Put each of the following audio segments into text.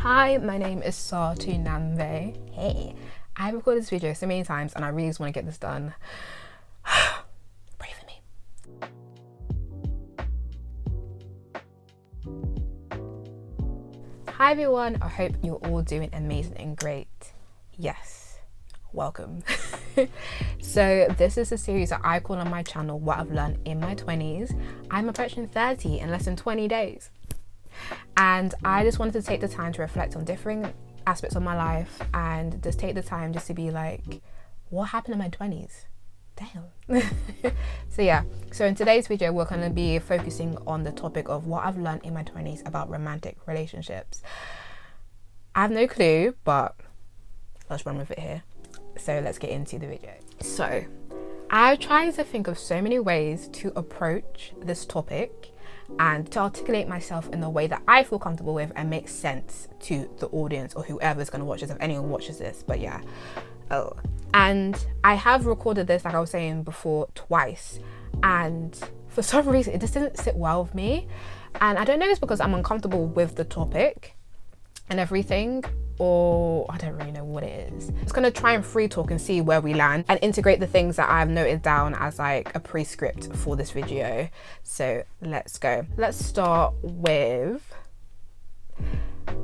Hi, my name is Satu Namve. Hey, I recorded this video so many times and I really just want to get this done. Pray for me. Hi everyone, I hope you're all doing amazing and great. Yes, welcome. So this is a series that I call on my channel What I've Learned in My 20s. I'm approaching 30 in less than 20 days. And I just wanted to take the time to reflect on different aspects of my life and just take the time just to be like, what happened in my 20s? Damn. So in today's video, we're going to be focusing on the topic of what I've learned in my 20s about romantic relationships. I have no clue, but let's run with it here. So let's get into the video. So I've tried to think of so many ways to approach this topic and to articulate myself in a way that I feel comfortable with and makes sense to the audience or whoever's going to watch this, if anyone watches this. But yeah. And I have recorded this, like I was saying before, twice, and for some reason it just didn't sit well with me. And I don't know if it's because I'm uncomfortable with the topic and everything, or I don't really know what it is. I'm just gonna try and free talk and see where we land and integrate the things that I've noted down as like a pre-script for this video. So let's go. Let's start with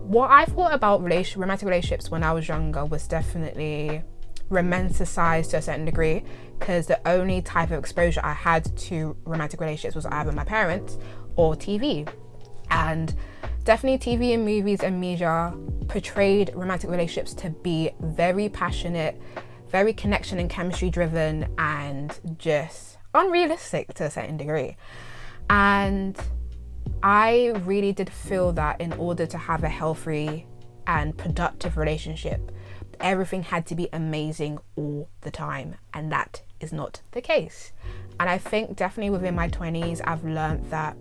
what I thought about romantic relationships when I was younger was definitely romanticized to a certain degree, because the only type of exposure I had to romantic relationships was either my parents or TV. And definitely TV and movies and media portrayed romantic relationships to be very passionate, very connection and chemistry driven, and just unrealistic to a certain degree. And I really did feel that in order to have a healthy and productive relationship, everything had to be amazing all the time, and that is not the case. And I think definitely within my 20s I've learned that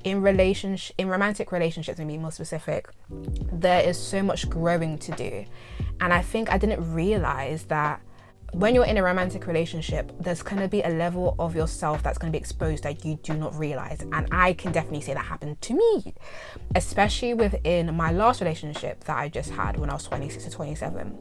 in romantic relationships, to be more specific, there is so much growing to do. And I think I didn't realize that when you're in a romantic relationship, there's going to be a level of yourself that's going to be exposed that you do not realize. And I can definitely say that happened to me, especially within my last relationship that I just had when I was 26 to 27.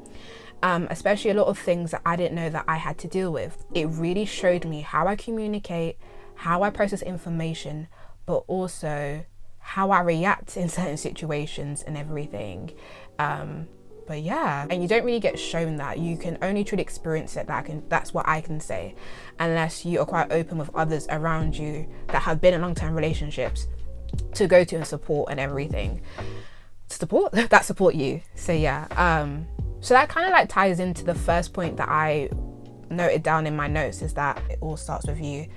Especially a lot of things that I didn't know that I had to deal with. It really showed me how I communicate, how I process information, but also how I react in certain situations and everything. But yeah, and you don't really get shown that. You can only truly experience it. That's what I can say, unless you are quite open with others around you that have been in long-term relationships to go to and support and everything. Support you. So yeah, so that kind of like ties into the first point that I noted down in my notes, is that it all starts with you,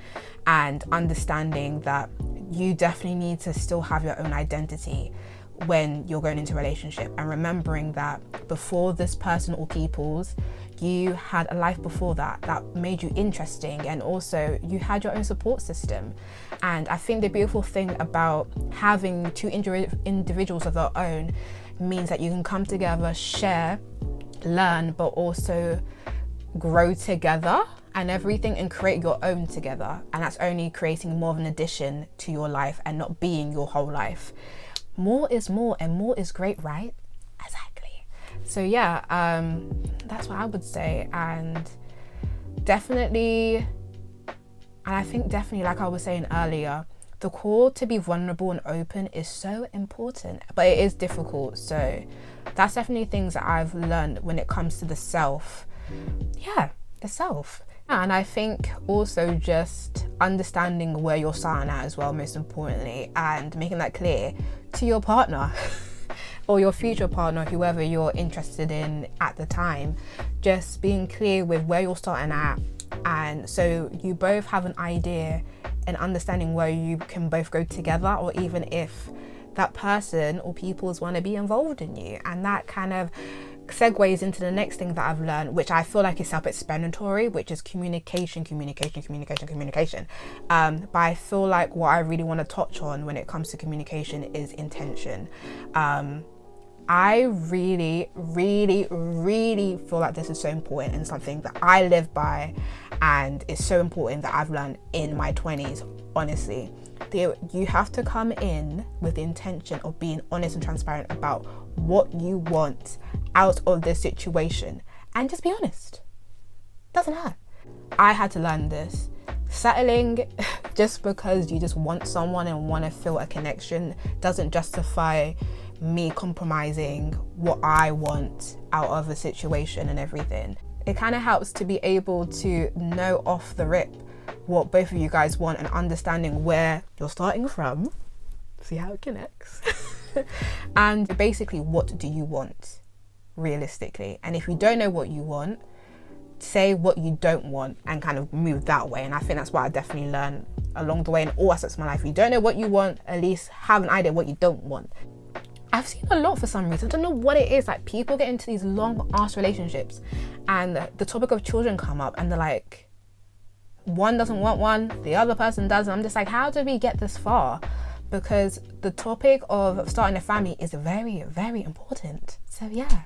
and understanding that you definitely need to still have your own identity when you're going into a relationship, and remembering that before this person or people's, you had a life before that made you interesting, and also you had your own support system. And I think the beautiful thing about having two individuals of their own means that you can come together, share, learn, but also grow together and everything, and create your own together. And that's only creating more of an addition to your life and not being your whole life. More is more, and more is great, right? Exactly. So yeah, that's what I would say. And I think definitely, like I was saying earlier, the call to be vulnerable and open is so important, but it is difficult. So that's definitely things that I've learned when it comes to the self. Yeah, the self. And I think also just understanding where you're starting at as well, most importantly, and making that clear to your partner or your future partner, whoever you're interested in at the time. Just being clear with where you're starting at, and so you both have an idea and understanding where you can both go together, or even if that person or peoples want to be involved in you. And that kind of segues into the next thing that I've learned, which I feel like is self-explanatory, which is communication. But I feel like what I really want to touch on when it comes to communication is intention. I really feel like this is so important and something that I live by, And it's so important that I've learned in my 20s, honestly. You have to come in with the intention of being honest and transparent about what you want out of this situation, and just be honest. Doesn't hurt. I had to learn this. Settling just because you just want someone and want to feel a connection doesn't justify me compromising what I want out of a situation and everything. It kind of helps to be able to know off the rip what both of you guys want and understanding where you're starting from. See how it connects. And basically, what do you want realistically? And if you don't know what you want, say what you don't want and kind of move that way. And I think that's what I definitely learned along the way in all aspects of my life. If you don't know what you want, at least have an idea what you don't want. I've seen a lot for some reason. I don't know what it is. Like, people get into these long ass relationships and the topic of children come up and they're like, one doesn't want one, the other person does. And I'm just like, how did we get this far? Because the topic of starting a family is very, very important. So yeah.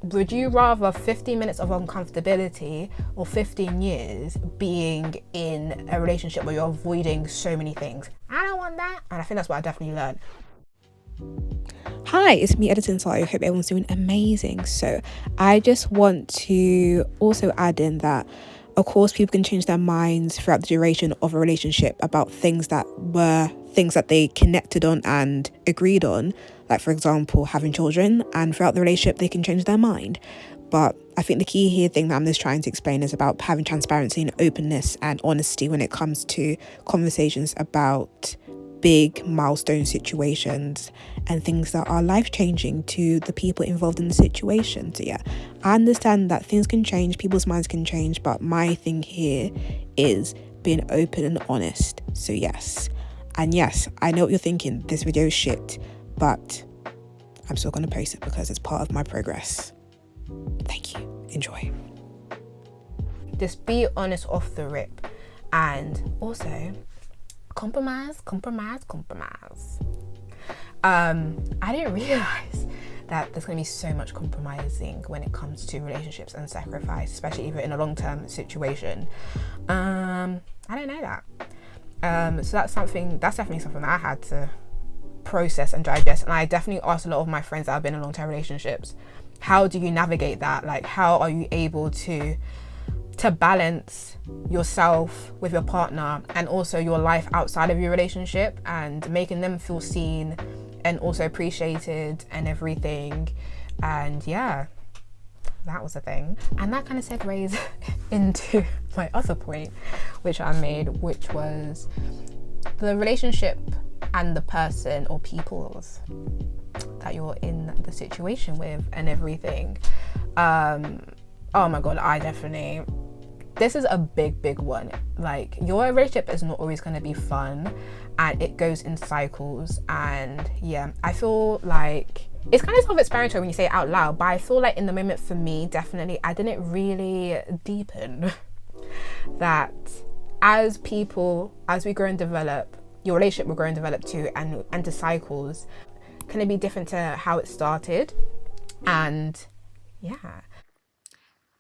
Would you rather 15 minutes of uncomfortability or 15 years being in a relationship where you're avoiding so many things? I don't want that. And I think that's what I definitely learned. Hi, it's me editing, so I hope everyone's doing amazing. So I just want to also add in that, of course, people can change their minds throughout the duration of a relationship about things that they connected on and agreed on, like, for example, having children, and throughout the relationship they can change their mind. But I think the key here thing that I'm just trying to explain is about having transparency and openness and honesty when it comes to conversations about big milestone situations and things that are life-changing to the people involved in the situation. So yeah, I understand that things can change, people's minds can change, but my thing here is being open and honest. So yes, and yes, I know what you're thinking, this video is shit, but I'm still going to post it because it's part of my progress. Thank you. Enjoy. Just be honest off the rip, and also compromise. I didn't realize that there's going to be so much compromising when it comes to relationships and sacrifice, especially if you're in a long-term situation. I didn't know that. So that's definitely something that I had to process and digest. And I definitely asked a lot of my friends that have been in long-term relationships, how do you navigate that? Like, how are you able to balance yourself with your partner and also your life outside of your relationship, and making them feel seen and also appreciated and everything? And yeah, that was a thing. And that kind of segues into my other point, which I made, which was the relationship and the person or peoples that you're in the situation with and everything. Oh my god, this is a big one. Like, your relationship is not always going to be fun, and it goes in cycles. And yeah, I feel like it's kind of self-explanatory when you say it out loud, but I feel like in the moment for me, definitely, I didn't really deepen that as we grow and develop, your relationship will grow and develop too, and enter cycles. Can it be different to how it started? And yeah.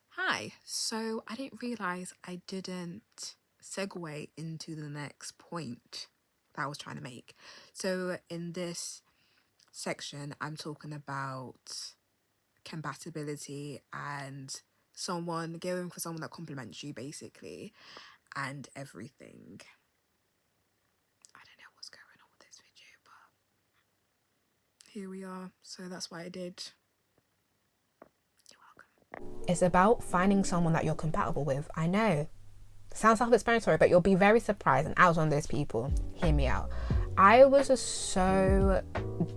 Hi, so I didn't realise I didn't segue into the next point that I was trying to make. So in this section, I'm talking about compatibility and going for someone that complements you, basically, and everything. I don't know what's going on with this video, but here we are. So that's what I did. It's about finding someone that you're compatible with. I know, sounds self-explanatory, but you'll be very surprised. And I was one of those people. Hear me out. I was just so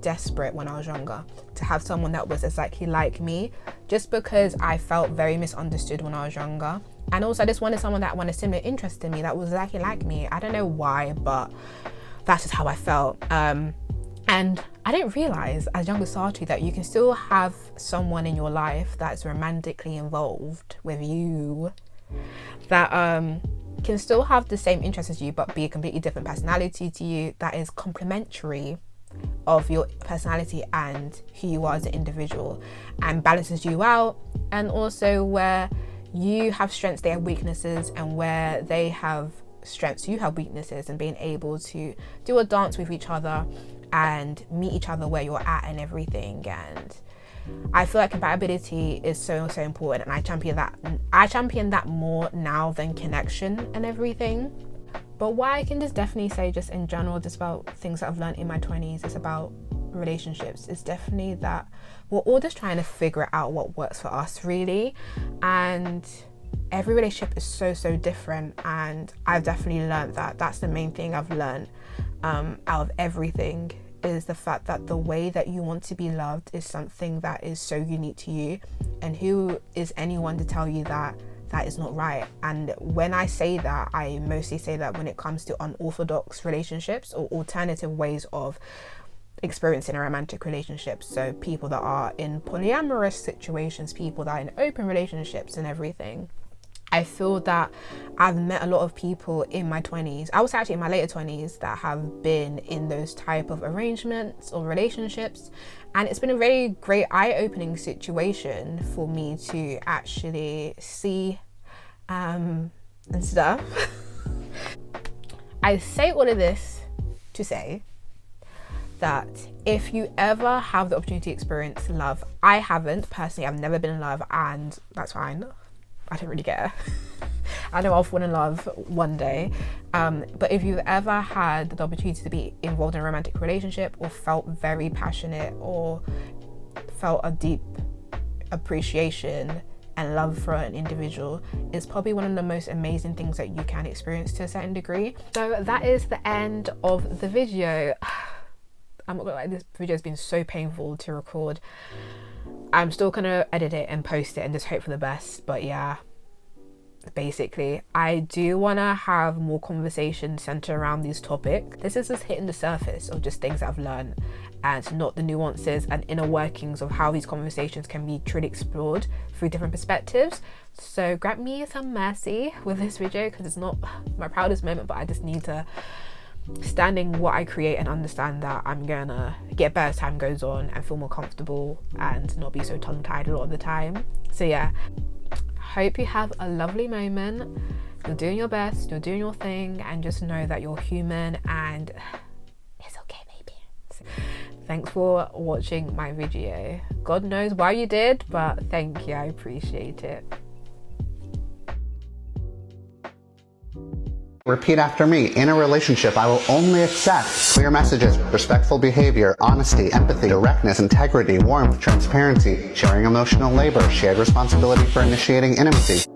desperate when I was younger to have someone that was exactly like me, just because I felt very misunderstood when I was younger. And also I just wanted someone that wanted similar interest in me, that was exactly like me. I don't know why, but that's just how I felt. And I didn't realise as young as Satu that you can still have someone in your life that's romantically involved with you, that can still have the same interests as you, but be a completely different personality to you, that is complementary of your personality and who you are as an individual, and balances you out. And also where you have strengths, they have weaknesses, and where they have strengths, you have weaknesses, and being able to do a dance with each other and meet each other where you're at and everything. And I feel like compatibility is so important, and I champion that more now than connection and everything. But what I can just definitely say, just in general, just about things that I've learned in my 20s, is about relationships, is definitely that we're all just trying to figure out what works for us, really. And every relationship is so different, and I've definitely learned that. That's the main thing I've learned out of everything, is the fact that the way that you want to be loved is something that is so unique to you, and who is anyone to tell you that that is not right? And when I say that, I mostly say that when it comes to unorthodox relationships or alternative ways of experiencing a romantic relationship. So people that are in polyamorous situations, people that are in open relationships and everything. I feel that I've met a lot of people in my 20s, I was actually in my later 20s, that have been in those type of arrangements or relationships, and it's been a very great eye-opening situation for me to actually see and stuff. I say all of this to say that if you ever have the opportunity to experience love, I haven't personally, I've never been in love, and that's fine. I don't really care. I know I'll fall in love one day. But if you've ever had the opportunity to be involved in a romantic relationship, or felt very passionate, or felt a deep appreciation and love for an individual, it's probably one of the most amazing things that you can experience to a certain degree. So that is the end of the video. I'm not gonna lie, this video has been so painful to record. I'm still gonna edit it and post it and just hope for the best. But yeah, basically, I do want to have more conversations centered around these topics. This is just hitting the surface of just things that I've learned, and not the nuances and inner workings of how these conversations can be truly explored through different perspectives. So grant me some mercy with this video, because it's not my proudest moment, but I just need to stand in what I create and understand that I'm gonna get better as time goes on and feel more comfortable and not be so tongue-tied a lot of the time. So yeah, hope you have a lovely moment. You're doing your best, you're doing your thing, and just know that you're human and it's okay, maybe. So, thanks for watching my video. God knows why you did, but thank you, I appreciate it. Repeat after me. In a relationship, I will only accept clear messages, respectful behavior, honesty, empathy, directness, integrity, warmth, transparency, sharing emotional labor, shared responsibility for initiating intimacy.